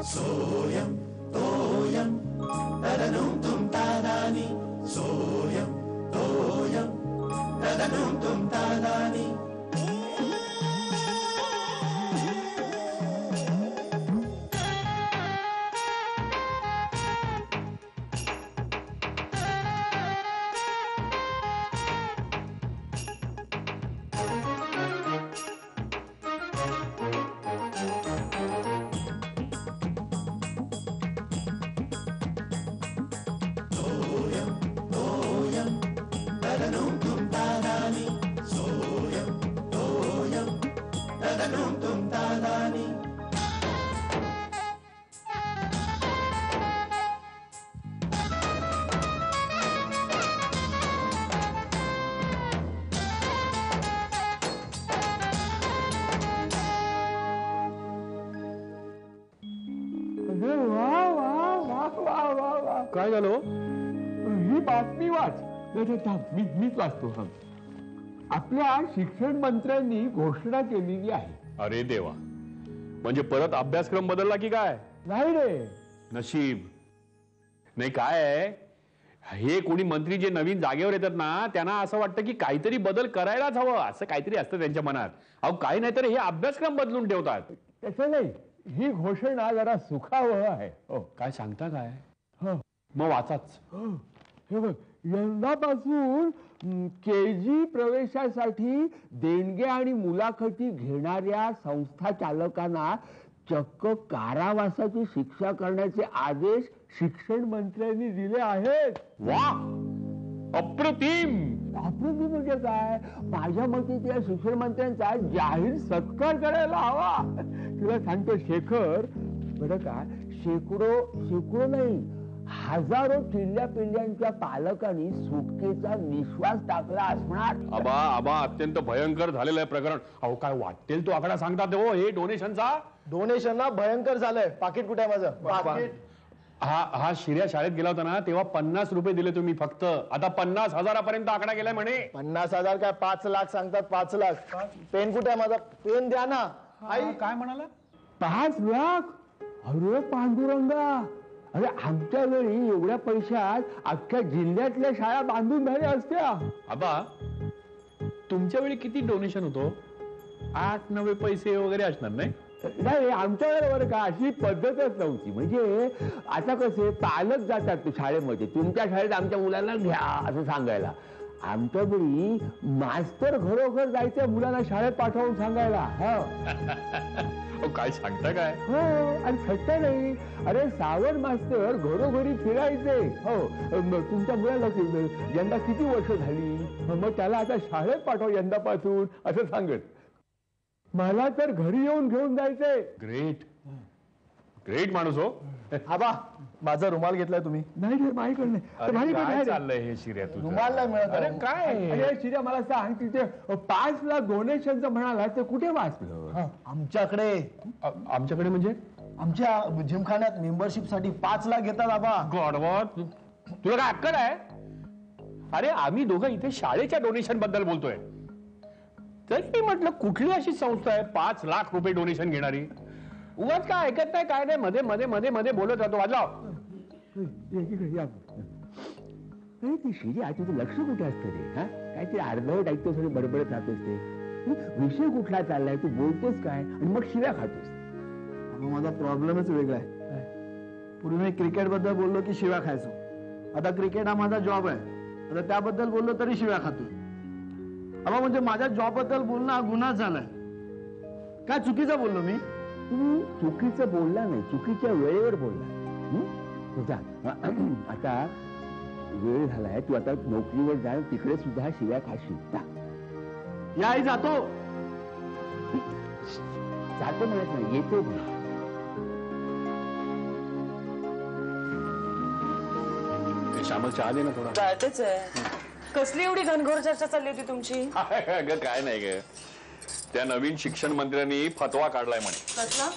सोयम तोयम तदनुम तुम तादानी सोयम तोयम तदनुम तुम तादानी काय झालं? ही बातमी वाच. मीच वाचतो. आपल्या शिक्षण मंत्र्यांनी घोषणा केलेली आहे. अरे देवा, म्हणजे परत अभ्यासक्रम बदलला की काय? नाही रे, नशीब नाही. काय आहे, हे कोणी मंत्री जे नवीन जागेवर येतात ना, त्यांना असं वाटतं की काहीतरी बदल करायलाच हवं, असं काहीतरी असतं त्यांच्या मनात. अहो काही नाही तर हे अभ्यासक्रम बदलून ठेवतात. तसं नाही, ही घोषणा जरा सुखावह आहे. हो. काय सांगता काय? हो. मग वाचाच. हे बघ, यंदापासून KG प्रवेशासाठी देणगे आणि मुलाखती घेणाऱ्या संस्था चालकांना चक्क कारावासाची शिक्षा करण्याचे आदेश शिक्षण मंत्र्यांनी दिले आहेत. वा, अप्रतिम. अप्रतिम म्हणजे काय? माझ्या मते त्या शिक्षण मंत्र्यांचा जाहीर सत्कार करायला हवा. तुला सांगतो शेखर, बरं का, शेकडो नाही, हजारो चिल्ल्या पिल्ल्यांच्या पालकांनी सुटकेचा निश्वास टाकला असणार. आबा अत्यंत भयंकर झालेलं आहे प्रकरण. अहो काय वाटेल तो आकडा सांगतात हो. हे डोनेशनला भयंकर झालंय. पाकिट कुठे आहे माझं? पाकिट. हा शिर्या शाळेत गेला होता ना, तेव्हा 50 रुपये दिले तुम्ही फक्त. आता 50,000 आकडा गेलाय म्हणे. 50,000 काय 5 लाख सांगतात. 5 लाख. पेन कुठे आहे माझा? पेन द्या ना. आई काय म्हणाला? 5 लाख? अरे पांडुरंगा, अरे आमच्या वेळी एवढ्या पैशात अख्ख्या जिल्ह्यातल्या शाळा बांधून झाल्या असत्या. आबा तुमच्या वेळी किती डोनेशन होतो? 8-9 पैसे वगैरे असणार नाही? नाही, आमच्या वेळेवर का अशी पद्धतच नव्हती. म्हणजे आता कसे पालक जातात शाळेमध्ये, तुमच्या शाळेत आमच्या मुलांना घ्या असं सांगायला. आमच्या वेळी मास्तर घरोघर जायचं मुलांना शाळेत पाठवून सांगायला. काय सांगता काय? हो, आणि फक्त नाही, अरे सावंत मास्तर घरोघरी फिरायचे. हो, तुमच्या मुलाला यंदा किती वर्ष झाली, मग त्याला आता शाळेत पाठव यंदापासून असं सांगत. मला तर घरी येऊन घेऊन जायचंय. ग्रेट माणूस हो. आबा माझा रुमाल घेतलाय तुम्ही? नाही रे, माझ्याकडे काय चाललंय हे शिर्या तुझं? रुमाल नाही मिळत. अरे काय? अरे शिर्या, मला सांग, तिथे 5 लाख डोनेशनचं म्हणाला ते कुठे वाचलं? आमच्याकडे म्हणजे आमच्या जिमखान्यात मेंबरशिप साठी 5 लाख घेतात. आबा गॉडवा, तुला काय अक्कल आहे? अरे आम्ही दोघं इथे शाळेच्या डोनेशन बद्दल बोलतोय. तरी मी म्हटलं कुठली अशी संस्था आहे 5 लाख रुपये डोनेशन घेणारी? उगाच काय ऐकत नाही, काय नाही, मध्ये मध्ये मध्ये मध्ये बोलत राहतो. वाजलाव. ती शिर्या, तुझं लक्ष कुठे असतं रे? हा, काहीतरी अर्धवट ऐकतोस आणि बडबडत राहतोस. ते विषय कुठला चाललाय? तू बोलतोस काय आणि मग शिव्या खातोस? माझा प्रॉब्लेमच वेगळा आहे. पूर्वी मी क्रिकेट बद्दल बोललो की शिव्या खायचो. आता क्रिकेट हा माझा जॉब आहे, आता त्याबद्दल बोललो तरी शिव्या खातोय. अबा म्हणजे माझ्या जॉब बद्दल बोलणं हा गुन्हा झालाय. काय चुकीचं बोललो मी? तुम्ही चुकीचं बोलला नाही, चुकीच्या वेळेवर बोलला. आता वेळ झालाय, तू आता नोकरीवर जा, तिकडे सुद्धा शिव्या खाशील. याही जातो म्हणत नाही, येतो. श्यामल चहा दे ना थोडा. जायचंच आहे. कसली एवढी घनघोर चर्चा चालली होती तुमची? काय नाही ग, त्या नवीन शिक्षण मंत्र्यांनी फतवा काढलाय म्हणे. कसला?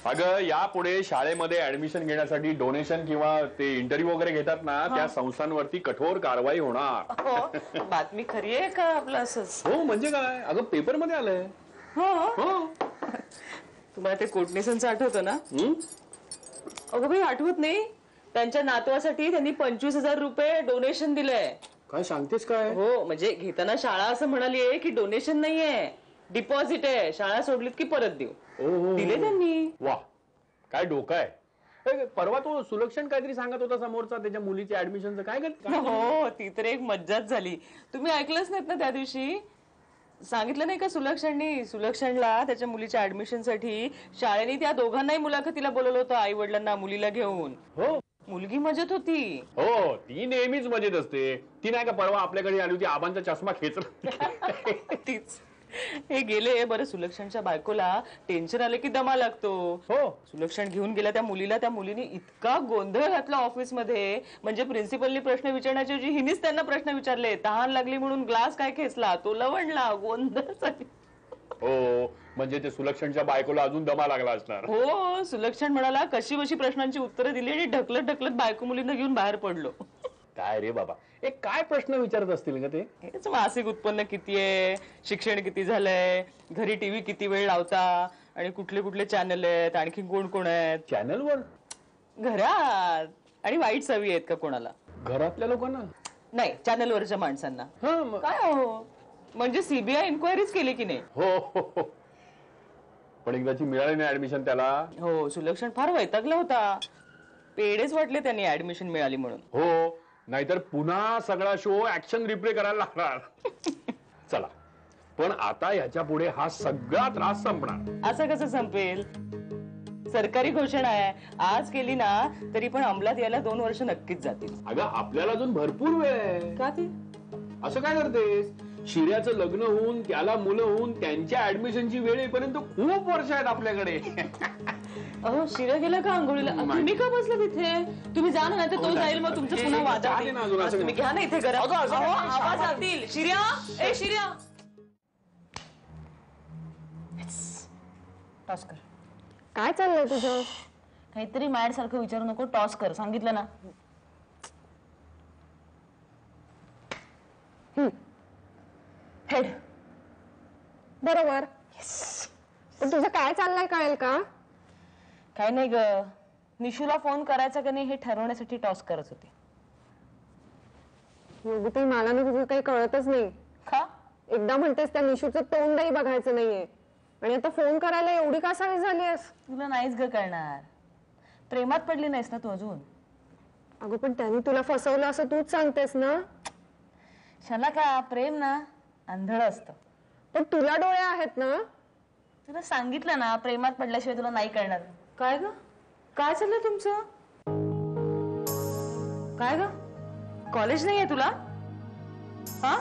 अगं यापुढे शाळेमध्ये ऍडमिशन घेण्यासाठी डोनेशन किंवा ते इंटरव्ह्यू वगैरे घेतात ना त्या संस्थांवरती कठोर कारवाई होणार. हो बातमी खरी आहे का आपलं असंच? हो म्हणजे काय अगं पेपर मध्ये आलंय. हो हो तुम्हाला ते कोटणीसांचं आठवतं ना? हं? अगं भाई आठवत नाही, त्यांच्या नातवासाठी त्यांनी 25,000 रुपये डोनेशन दिलंय. काय सांगतेस काय? हो म्हणजे घेताना शाळा असं म्हणाली आहे की डोनेशन नाहीये, डिपॉझिट आहे, शाळा सोडलीत की परत देऊ. दिले त्यांनी. वा काय डोकं आहे. परवा तो सुलक्षण काहीतरी सांगत होता समोरचा त्याच्या मुलीच्या ऍडमिशनचं काय हो ती तर एक मज्जाच झाली. तुम्ही ऐकलंच नाहीत ना त्या दिवशी? सांगितलं नाही का सुलक्षणला त्याच्या मुलीच्या ऍडमिशन साठी शाळेने त्या दोघांनाही मुलाखतीला बोलवलं होतं, आई वडिलांना मुलीला घेऊन. हो मुलगी मजेत होती. हो ती नेहमीच मजेत असते. ती नाही का परवा आपल्याकडे आली होती आबांचा चष्मा खेचला. तीच. हे गेले बरं. सुलक्षणच्या बायकोला टेन्शन आलं की दमा लागतो. हो सुलक्षण घेऊन गेला त्या मुलीला. त्या मुलीने इतका गोंधळ घातला ऑफिसमध्ये, म्हणजे प्रिन्सिपलनी प्रश्न विचारण्याची ऐवजी हिनीच त्यांना प्रश्न विचारले. तहान लागली म्हणून ग्लास काय खेचला, तो लवणला, गोंधळ झाली. हो म्हणजे ते सुलक्षणच्या बायकोला अजून दमा लागला असणार. हो सुलक्षण म्हणाला कशी बशी प्रश्नांची उत्तरं दिली आणि ढकलत ढकलत बायको मुलींना घेऊन बाहेर पडलो. काय रे बाबा एक काय प्रश्न विचारत असतील का ते? हेच मासिक उत्पन्न किती आहे, शिक्षण किती झालंय, घरी टीव्ही किती वेळ लावता, आणि कुठले कुठले चॅनल आहेत, आणखी कोण कोण आहेत चॅनलवर, घरात, आणि वाईट सवयी आहेत का कोणाला? घरातल्या लोकांना नाही, चॅनलवरच्या माणसांना. हा काय हो म्हणजे सीबीआय इन्क्वायरीच केली की नाही? हो पण एकदाची मिळाली नाही ऍडमिशन त्याला. हो सुलक्षण फार वैतागला होता. पेडेच वाटले त्यांनी ऍडमिशन मिळाली म्हणून. हो नाहीतर पुन्हा सगळा शो ऍक्शन रिप्ले करायला लागणार. चला पण आता याच्या पुढे हा सगळा त्रास संपणार. असं कसं संपेल? सरकारी घोषणा आहे, आज केली ना तरी पण अंमलात यायला 2 वर्ष नक्कीच जातील. अगं आपल्याला अजून भरपूर वेळ आहे. का ते असं काय करतेस? शिर्याचं लग्न होऊन त्याला मुलं होऊन त्यांच्या ऍडमिशनची वेळ येईपर्यंत खूप वर्ष आहेत आपल्याकडे. अहो शिर्या गेला का आंघोळीला? तुम्ही का बसला तिथे? तुम्ही जा ना, तो जाईल मग तुमचं पुन्हा वाद होतील. तुम्ही घ्या ना इथे घरा. आवाज जातील. शिर्या, ए शिर्या, टॉस कर. काय चाललंय तुझं? काहीतरी मॅड सारखं विचारू नको, टॉस कर. सांगितलं ना. हेड. बरोबर. पण तुझं काय चाललंय कळेल का? काय नाही ग, निशूला फोन करायचा का नाही हे ठरवण्यासाठी टॉस करत होते. योगिता मला ना तुझं काही कळतच नाही. का? एकदा म्हणतेस त्या निशूचं तोंडही बघायचं नाहीये आणि आता फोन करायला एवढी का सवय झालीयस? तुला नाहीच ग कळणार. प्रेमात पडली नाहीस ना तू अजून. अगं पण त्यांनी तुला फसवलं असं तूच सांगतेस ना. शाला का प्रेम ना आंधळ असतं. पण तुला डोळे आहेत ना. तुला सांगितलं ना प्रेमात पडल्याशिवाय तुला नाही कळणार. काय ग काय चाललंय तुमचं? काय ग कॉलेज नाहीये तुला? हा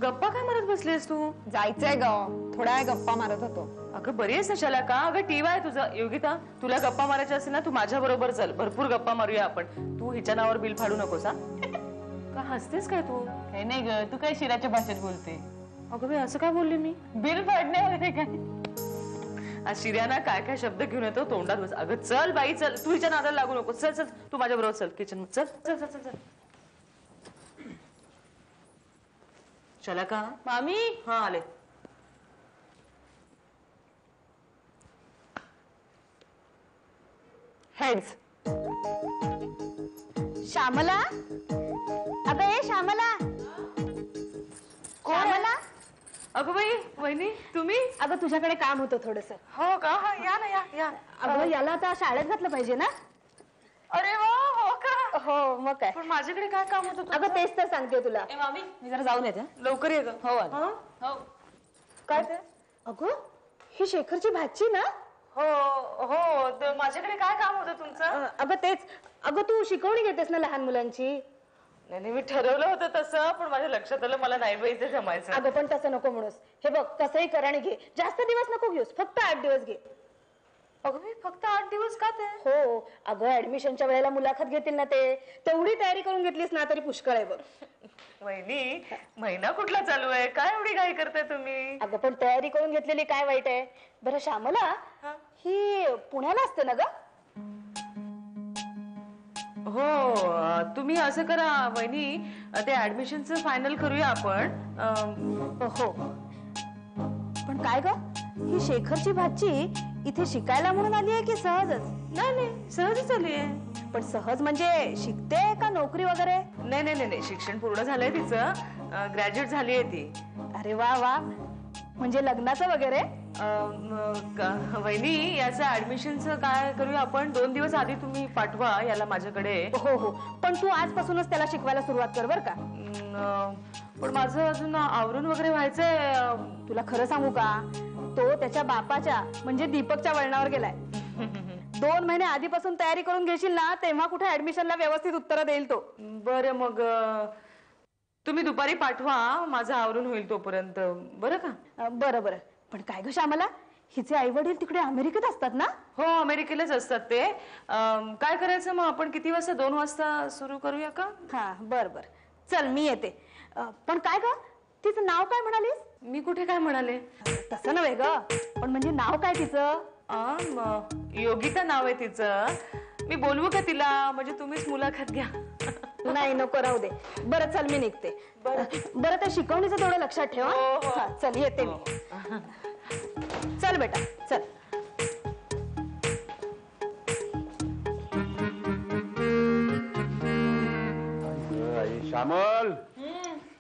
गप्पा काय मारत बसलीस तू? जायचंय ग, थोड्या वेळ गप्पा मारत होतो. अगं बरी आहेस ना शाला का? अगं टीव्ही आहे तुझं. योगिता तुला गप्पा मारायच्या असेल ना तू माझ्या बरोबर चल, भरपूर गप्पा मारूया आपण. तू हिच्या नावावर बिल फाडू नकोस. हा का हसतेस काय तू? काही नाही ग, तू काय शिराच्या भाषेत बोलते. अगं मी असं काय बोलले? मी बिल फाडणे वगैरे काय? आज शिर्याना काय काय शब्द घेऊन येतो तोंडात बस. अगं चल बाई चल, तू हिच्या नादाला लागू नको. चल चल तू माझ्या बरोबर चल किचन मध्ये. चल चल चल चल. चला का मामी? हा आले. हेड्स. श्यामला, अगं ए श्यामला. श्यामला, अगं बाई वहिनी तुम्ही? अगं तुझ्याकडे काम होतं थोडस. हो का? हा या ना या या. अगं याला आता शाळेत घातलं पाहिजे ना. अरे वा हो का? हो मग काय. पण माझ्याकडे काय काम होतं? अगं तेच तर सांगते तुला. ए मामी मी जरा जाऊन येते. लवकर ये ग. हो हो काय ते? अगं ही शेखरची भाची ना. हो हो माझ्याकडे काय काम होतं तुमचं? अगं तेच. अगं तू शिकवणी घेतेस ना लहान मुलांची. नाही मी ठरवलं होतं तसं, पण माझ्या लक्षात आलं मला नाही बाई ते जमायचं. अगं पण तसं नको म्हणूस. हे बघ कसंही कर आणि घे. जास्त दिवस नको घेऊस, फक्त 8 दिवस घे. अगं मी फक्त 8 दिवस का ते? हो अगं ऍडमिशनच्या वेळेला मुलाखत घेतील ना ते, तेवढी तयारी करून घेतलीस ना तरी पुष्कळ आहे बघ. वहिनी महिना कुठला चालू आहे? काय एवढी घाई करताय तुम्ही? अगं पण तयारी करून घेतलेली काय वाईट आहे? बरं श्यामला, ही पुण्याला असते ना ग? हो तुम्ही असं करा वहिनी, ते ऍडमिशनचं फायनल करूया आपण. हो. पण काय ग, ही शेखरची भाची इथे शिकायला म्हणून आली आहे की सहजच? नाही नाही सहजच आली आहे. पण सहज म्हणजे शिकते का नोकरी वगैरे? नाही नाही नाही, शिक्षण पूर्ण झालंय तिचं, ग्रॅज्युएट झाली आहे ती. अरे वा वा, म्हणजे लग्नाचं वगैरे? वहिनी याचं ऍडमिशनचं काय करूया आपण, 2 दिवस आधी तुम्ही पाठवा याला माझ्याकडे. हो हो, पण तू आजपासूनच त्याला शिकवायला सुरुवात कर बर का. पण माझं अजून आवरून वगैरे व्हायचंय. तुला खरं सांगू का, तो त्याच्या बापाच्या म्हणजे दीपकच्या वळणावर गेलाय. 2 महिने आधीपासून तयारी करून घेशील ना, तेव्हा कुठे ऍडमिशनला व्यवस्थित उत्तर देईल तो. बरं मग तुम्ही दुपारी पाठवा, माझं आवरून होईल तोपर्यंत, बरं का? बरं बरं. पण काय ग श्यामला, हिचे आई वडील तिकडे अमेरिकेत असतात ना? हो अमेरिकेलाच असतात ते. काय करायचं मग आपण, किती वाजता? 2 वाजता सुरू करूया का? हा बरं बरं, चल मी येते. पण काय ग, तिचं नाव काय म्हणालीस? मी कुठे काय म्हणाले? तसं नव्हे ग, पण म्हणजे नाव काय तिचं? योगिता नाव आहे तिचं. मी बोलवू का तिला, म्हणजे तुम्हीच मुलाखत घ्या. नाही नको, राहू दे. बरं चल मी निघते. बरं ते शिकवणीचं थोडं लक्षात ठेव. हा, चल येते मी. चल बेटा चल. श्यामल,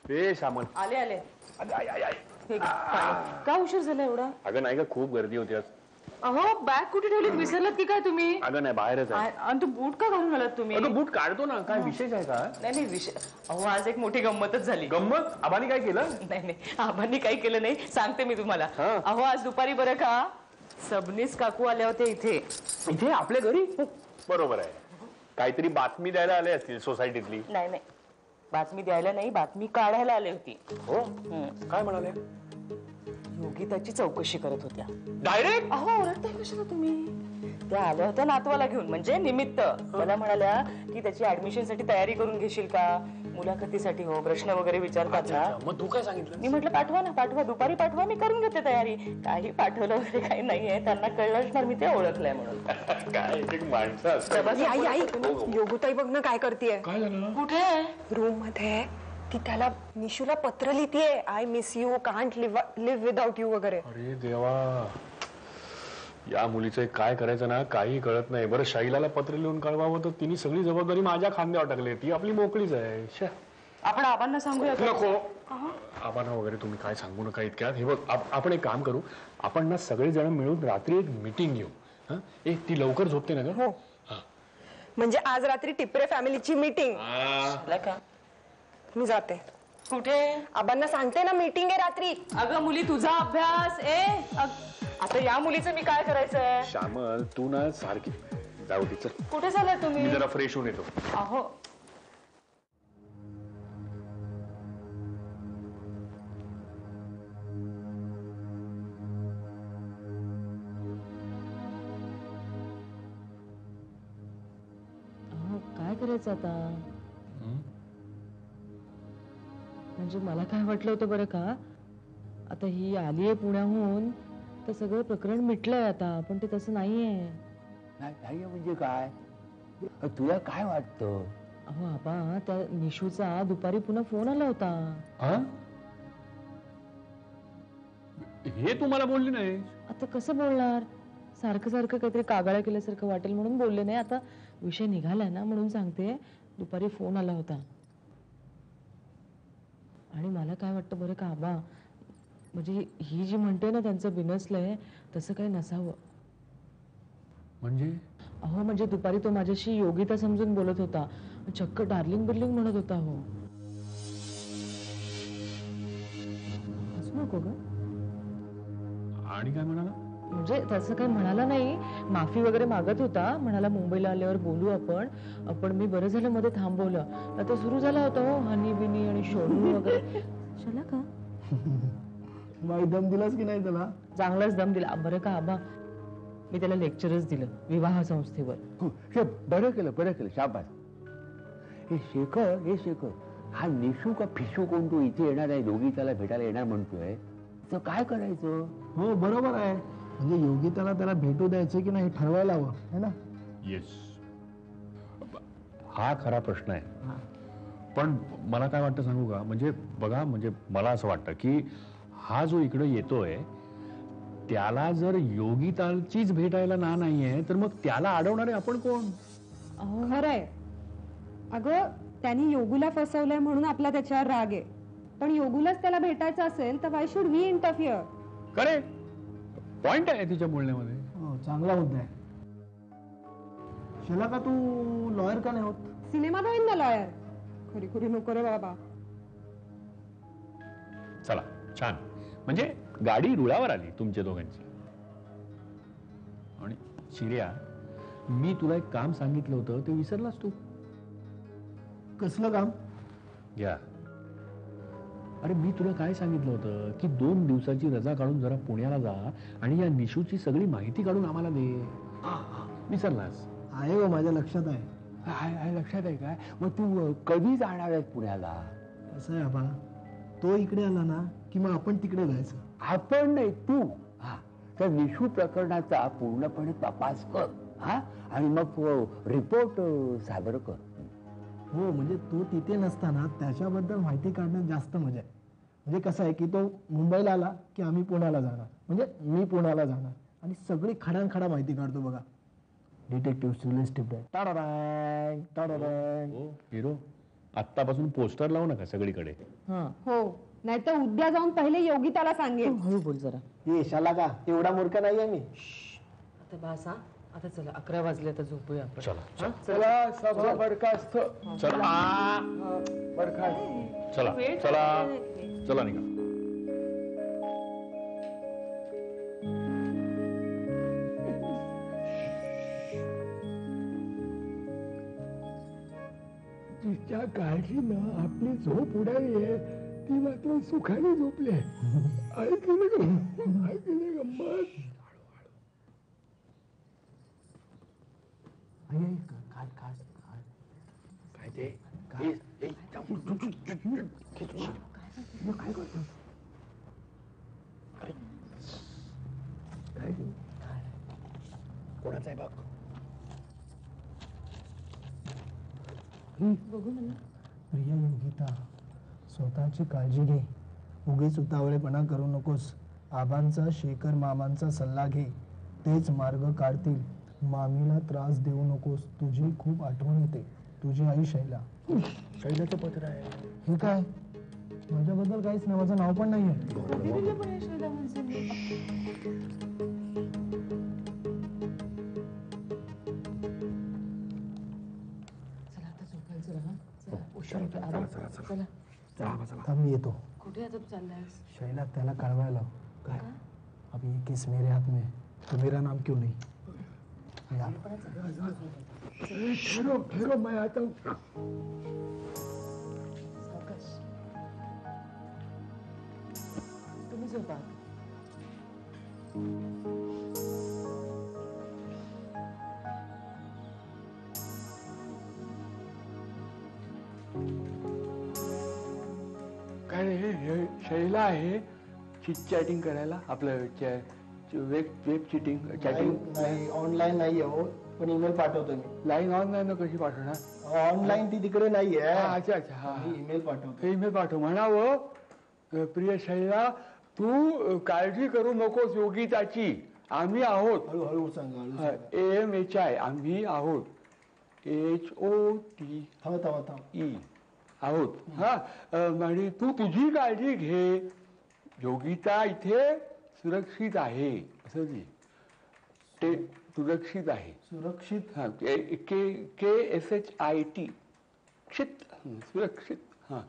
ए श्यामल. आले आले. अगं का उशीर झाला एवढा? नाही का, खूप गर्दी होती आज. अहो बॅग कुठे ठेवलीत, विसरलात की काय तुम्ही? अगं नाही, बाहेरच आहे. आणि तू बूट का घालून आलात तुम्ही? अगं बूट काढतो ना, काय विशेष आहे का? नाही नाही विषय, अहो आज एक मोठी गंमतच झाली. गंमत? आबानी काय केलं? नाही नाही, आबांनी काही केलं नाही, सांगते मी तुम्हाला. हा. अहो आज दुपारी बरं का, सबनीस काकू आल्या होत्या इथे. इथे आपल्या घरी? बरोबर आहे, काहीतरी बातमी द्यायला आले असतील सोसायटीतली. नाही नाही, बातमी द्यायला नाही, बातमी काढायला आले होती. हो, काय म्हणाले? योगिताची चौकशी करत होत्या. डायरेक्ट? अहो ओरडताय कशाला तुम्ही? त्या आल्या होत्या नातवाला घेऊन, म्हणजे निमित्त. मला म्हणाल्या की त्याची ऍडमिशन साठी तयारी करून घेशील का, मुलाखतीसाठी. हो, प्रश्न वगैरे विचारतात ना. मग तू काय सांगितलं? मी म्हटलं पाठवा ना, पाठवा, दुपारी पाठवा, मी करून घेते तयारी. काही पाठवलं वगैरे काही नाहीये, त्यांना कळलं असणार मी ते ओळखलंय म्हणून. काय एक माणसं असतात. आई आई योगताई बघ ना काय करतेय. काय झालं? कुठे? रूम मध्ये ती त्याला निशूला पत्र लिहितीये, I miss you, can't live without you वगैरे. अरे देवा, या मुलीचं काय करायचं ना, काही कळत नाही. बरं शैलाला पत्र लिहून कळवावं तर तिने सगळी जबाबदारी माझ्या खांद्यावर टाकली. ती आपली मोकळीच आहे. आपण आबांना सांगूया का? नको, आबांना वगैरे तुम्ही काय सांगू नका इतक्यात. हे बघ, आपण एक काम करू, आपण ना सगळेजण मिळून रात्री एक मीटिंग घेऊ. एक ती लवकर झोपते ना ग? हो, म्हणजे आज रात्री टिपरे फॅमिलीची मीटिंग. का? मी जाते. कुठे? आबांना सांगते ना, मीटिंग आहे रात्री. अगं मुली, तुझा अभ्यास. आता या मुलीचं मी काय करायचंय? श्यामल, तू ना सारखी जाऊ दे, चल. कुठे चाललाय तुम्ही? मी जरा फ्रेश होऊन येतो. अहो काय करायचं आता? म्हणजे मला काय वाटलं होतं बरं का, आता ही आलीये पुण्याहून तर सगळं प्रकरण मिटलंय आता, पण ते तसं नाहीये. नाही म्हणजे काय, तुला काय वाटतं? अहो आबा, त्या निशूचा दुपारी पुन्हा फोन आला होता. हे तुम्हाला बोलली नाही? आता कसं बोलणार, सारखं सारखं काहीतरी कागाळ्या केल्यासारखं वाटेल म्हणून बोलले नाही. आता विषय निघालाय ना म्हणून सांगते, दुपारी फोन आला होता. आणि मला काय वाटतं बरं का आबा, म्हणजे ही जी म्हणते ना त्यांचं बिनसलंय, तसं काही नसावं. म्हणजे? अहो म्हणजे दुपारी तो माझ्याशी योगिता समजून बोलत होता, चक्क डार्लिंग बिर्लिंग म्हणत होता. हो, असं नको ग. आणि काय म्हणाला? म्हणजे तसं काही म्हणाला नाही, माफी वगैरे मागत होता. म्हणाला मुंबईला आल्यावर बोलू आपण. पण मी बरं झालं मध्ये थांबवलं, आता सुरू झाला होता हो हनी बिनी आणि शोनू वगैरे. चला का दम दिलास की नाही त्याला? चांगलाच दम दिला. बरं का आबा, मी त्याला लेक्चरच दिलं विवाह संस्थेवर. बरं केलं शाबास. हे शेखर हा निशू का फिशू कोण तू इथे येणार आहे, दोघी त्याला भेटायला येणार म्हणतोय, तर काय करायचं? हो बरोबर आहे. म्हणजे योगिताला त्याला भेटू द्यायचे की नाही ठरवायला हवं है ना. येस, हा खरा प्रश्न आहे. पण मला काय वाटतं सांगू का, म्हणजे बघा, म्हणजे मला असं वाटतं की हा जो इकडे येतोय त्याला जर योगिताचीच भेटायला नाहीये तर मग त्याला अडवणारे आपण कोण? खरंय. अगं त्यांनी योगूला फसवलंय म्हणून आपला त्याच्यावर राग आहे, पण योगूलाच त्याला भेटायचं असेल तर why should we interfere. Correct point आहे तिच्या बोलण्यामध्ये. चांगला मुद्दा आहे. शैला का तू लॉयर का नाही होत? सिनेमात होईल ना लॉयर. खरी खरी नको रे बाबा. चला छान, म्हणजे गाडी रुळावर आली तुमच्या दोघांची. आणि शिर्या, मी तुला एक काम सांगितलं होतं ते विसरलास तू. कसलं काम? घ्या. अरे मी तुला काय सांगितलं होतं की 2 दिवसाची रजा काढून जरा पुण्याला जा आणि या निशूची सगळी माहिती काढून आम्हाला दे. विसरलास? आहे हो, माझ्या लक्षात आहे. आहे लक्षात आहे काय? मग तू कधी जाणार आहे पुण्याला? असं आहे आबा, तो इकडे आला ना की मग आपण तिकडे जायचं. आपण नाही, तू. हा, त्या निशू प्रकरणाचा पूर्णपणे तपास कर. हा, आणि मग रिपोर्ट सादर कर. हो, म्हणजे तो तिथे नसताना त्याच्याबद्दल माहिती काढण्यात जास्त मजा आहे. म्हणजे कसं आहे की तो मुंबईला आला की आम्ही पुण्याला जाणार, म्हणजे मी पुण्याला जाणार आणि सगळी खडानखडा माहिती काढतो बघा. डिटेक्टिव्ह सिलेस्टिव्ह हिरो, आत्तापासून पोस्टर लावू नका सगळीकडे. हो, नाहीतर उद्या जाऊन पहिले योगिताला सांगेल. हळू बोल जरा. ये शाला का एवढा मूर्ख नाहीये मी. आता बासा, आता चला 11 वाजले, आता झोपूया आपण. चला चला सभा बरखास्त. चला बरखास्त. चला चला चला निघा. तिच्या काळजीनं आपली झोप उडाली आहे, ती मात्र सुखाने झोपली आहे. ऐकलं गंमत. काय ते काय करतो? कोणाचा आहे बघ. प्रिया योगिता, स्वतःची काळजी घे. उगीच उतावळेपणा करू नकोस. आबांचा, शेखर मामांचा सल्ला घे, तेच मार्ग काढतील. मामीला त्रास देऊ नकोस. तुझी खूप आठवण येते. तुझी आई शैला. शैलाचं पत्र आहे. हे काय? माझ्याबद्दल काहीच नाही, माझं नाव पण नाहीये. थांब, मी येतो. कुठे आता तू चाललायस? शैला, त्याला कळवायला. काय? अभी ये केस मेरे हाथ में है, तो मेरा नाम क्यों नहीं? यार ठहरो मैं आता हूँ. तुम्ही झोपा. काय रे, हे शैला आहे चिट चॅटिंग करायला आपलं वेब चीटिंग चॅटिंग. नाही, ऑनलाईन नाही हो, पण ईमेल पाठवतो मी. लाईन ऑनलाईन कशी पाठवणार? ऑनलाईन ती तिकडे नाहीये. अच्छा अच्छा, हा ईमेल पाठवतो. ईमेल पाठव. म्हणावं, प्रिय शैला, तू काळजी करू नकोस योगिताची. आम्ही आहोत. हळूहळू सांगा. AMHI आम्ही आहोत. HOT E आहोत. हा, आणि तू तुझी काळजी घे. योगिता इथे सुरक्षित आहे. असं ते सुरक्षित आहे. सुरक्षित. हा, KSHIT क्षित, सुरक्षित. हा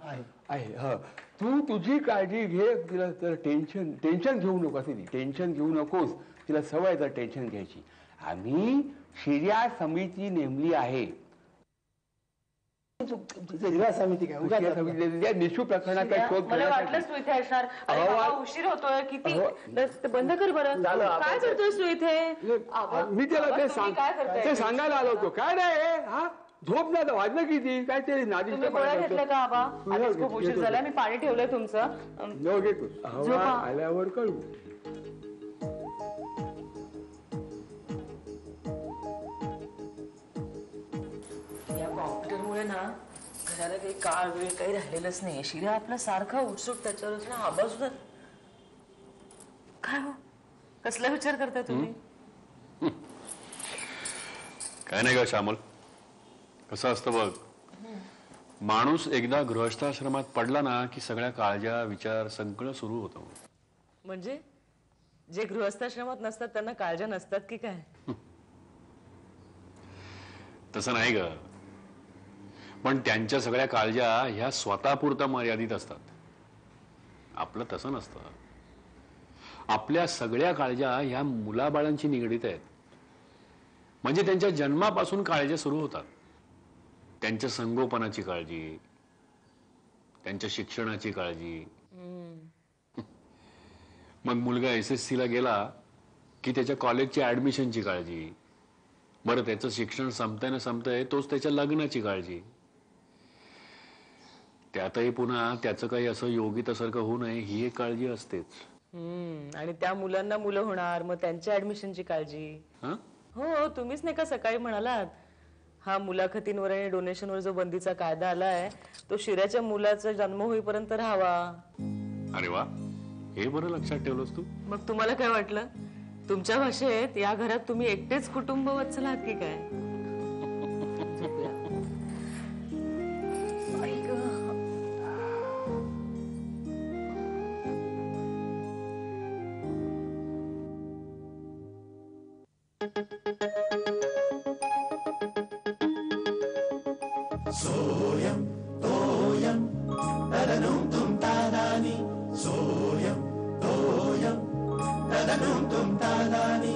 आहे. हा, तू तुझी काळजी घे. तिला तर टेन्शन घेऊ नकोस. टेन्शन घेऊ नकोस. तिला सवय तर टेन्शन घ्यायची. आम्ही शिर्या समिती नेमली आहे. समिती काय? निशू प्रकरणात काय शोध मला वाटलंच तू इथे असणार. अरे बाबा, उशीर होतोय किती. बंद कर बरं. काय करतोयस तू इथे? मी त्याला ते काय करताय? ते सांगायला आलो होतो. काय नाही, हा झोप ना, वाजलं किती? काय ते नादी तुम्ही गोळ्या घेतल्या का आबा? आधीच खूप उशीर झाला. मी पाणी ठेवलंय तुमचं. आल्यावर कळू. त्याच्यामुळे ना घराला काही काळ वेळ काही राहिलेलंच नाहीये. शिरा आपला सारखा उठसूट त्याच्यावरच ना आवाज होतात. काय हो कसला विचार करताय तुम्ही? काय नाही ग श्यामल, कसं असतं बघ, माणूस एकदा गृहस्थाश्रमात पडला ना की सगळ्या काळजा विचार सगळं सुरू होतं. म्हणजे जे गृहस्थाश्रमात नसतात त्यांना काळजा नसतात की काय? तसं नाही ग, पण त्यांच्या सगळ्या काळजा ह्या स्वतःपुरता मर्यादित असतात. आपलं तसं नसतं. आपल्या सगळ्या काळजा ह्या मुलाबाळांची निगडीत आहेत. म्हणजे त्यांच्या जन्मापासून काळजा सुरू होतात. त्यांच्या संगोपनाची काळजी, त्यांच्या शिक्षणाची काळजी. मग मुलगा SSC ला गेला की त्याच्या कॉलेजच्या ऍडमिशनची काळजी. बरं, त्याचं शिक्षण संपतंय तोच त्याच्या लग्नाची काळजी. त्यातही पुन्हा त्याचं काही असं योगितासारखं होऊ नये ही एक काळजी असतेच. आणि त्या मुलांना मुलं होणार, मग त्यांच्या ऍडमिशनची काळजी. हो, तुम्हीच नाही का सकाळी म्हणालात हा मुलाखतींवर आणि डोनेशनवर जो बंदीचा कायदा आलाय तो शिऱ्याच्या मुलाचा जन्म होईपर्यंत राहावा. अरे वा, हे बरं लक्षात ठेवलंस तू. मग तुम्हाला काय वाटलं? तुमच्या भाषेत या घरात तुम्ही एकटेच कुटुंब वत्सल आहात की काय? सोयम तोयम तदनुम तुम तादानी. सोयम तोयम तदनुम तुम तादानी.